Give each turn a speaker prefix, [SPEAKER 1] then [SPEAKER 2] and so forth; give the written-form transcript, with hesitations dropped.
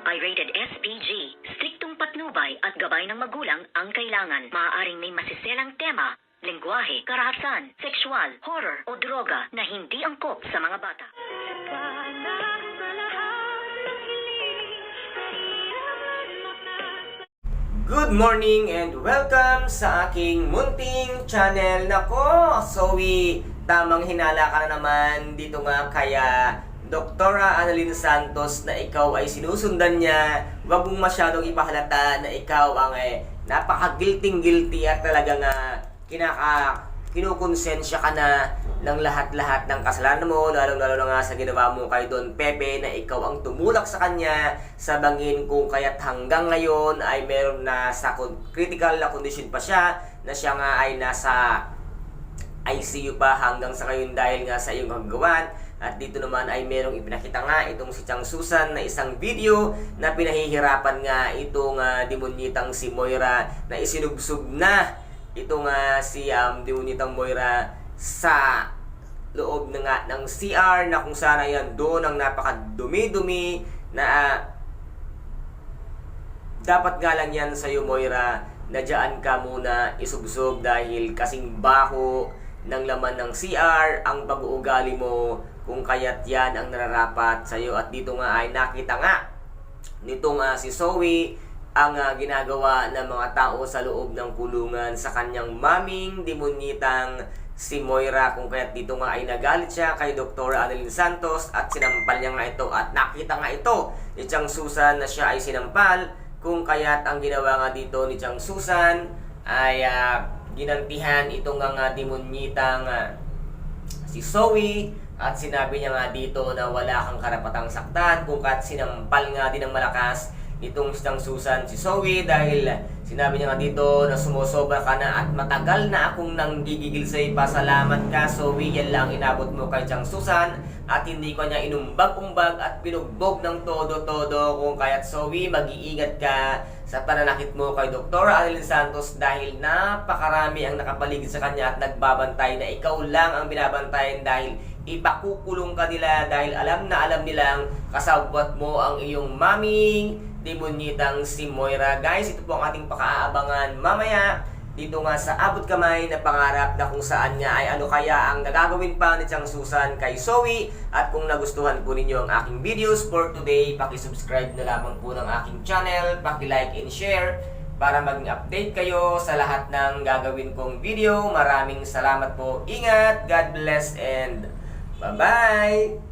[SPEAKER 1] ay rated SPG. Striktong patnubay at gabay ng magulang ang kailangan. Maaaring may masiselang tema, lengguwahe, karahasan, sexual, horror o droga na hindi angkop sa mga bata.
[SPEAKER 2] Good morning and welcome sa aking munting channel. Nako, Zoe, tamang hinala ka na naman dito nga kaya Doktora Annalyn Santos na ikaw ay sinusundan niya. Huwag mong masyadong ipahalata na ikaw ang napaka-guilty at talagang kinukonsensya ka na ng lahat-lahat ng kasalanan mo, lalong-lalo na nga sa ginawa mo kay Don Pepe na ikaw ang tumulak sa kanya sa bangin kung kaya't hanggang ngayon ay meron na sa critical na condition pa siya, na siya nga ay nasa ICU pa hanggang sa ngayon dahil nga sa iyong kagawan. At dito naman ay merong ipinakita nga itong si Chang Susan na isang video na pinahihirapan nga itong demonyitang si Moira na isinubsob na itong si demonyitang Moira sa loob na nga ng CR na kung sana yan doon ang napakadumi-dumi na dapat nga lang yan sa'yo, Moira, na dyan ka muna isubsob dahil kasing baho ng laman ng CR ang pag-uugali mo, kung kaya't yan ang nararapat sa'yo. At dito nga ay nakita nga nitong si Zoe ang ginagawa ng mga tao sa loob ng kulungan sa kanyang maming demonyitang si Moira, kung kaya't dito nga ay nagalit siya kay Dr. Annalyn Santos at sinampal niya nga ito. At nakita nga ito ni Chang Susan na siya ay sinampal, kung kaya't ang ginawa nga dito ni Chang Susan ay ginantihan itong nga demonyitang si Zoe at sinabi niya nga dito na wala kang karapatang saktan, kung kaya't sinampal nga din ng malakas nitong Chang Susan si Zoe dahil sinabi niya nga dito na sumusobra ka na at matagal na akong nanggigigil sa'yo. Pasalamat ka, Zoe, yan lang inabot mo kay Chang Susan at hindi ko niya inumbag-umbag at binugbog ng todo-todo. Kung kaya't Zoe, mag-iingat ka sa pananakit mo kay Dr. Annalyn Santos dahil napakarami ang nakapaligid sa kanya at nagbabantay na ikaw lang ang binabantayan dahil ipakukulong ka nila dahil alam na alam nilang kasabwat mo ang iyong maming demonyitang si Moira. Guys, ito po ang ating pakaabangan mamaya dito nga sa Abot Kamay na pangarap na kung saan nga ay ano kaya ang nagagawin pa ni Chang Susan kay Zoe. At kung nagustuhan po ninyo ang aking videos for today, paki-subscribe na lamang po ng aking channel, paki-like and share para maging update kayo sa lahat ng gagawin kong video. Maraming salamat po. Ingat, God bless, and bye-bye!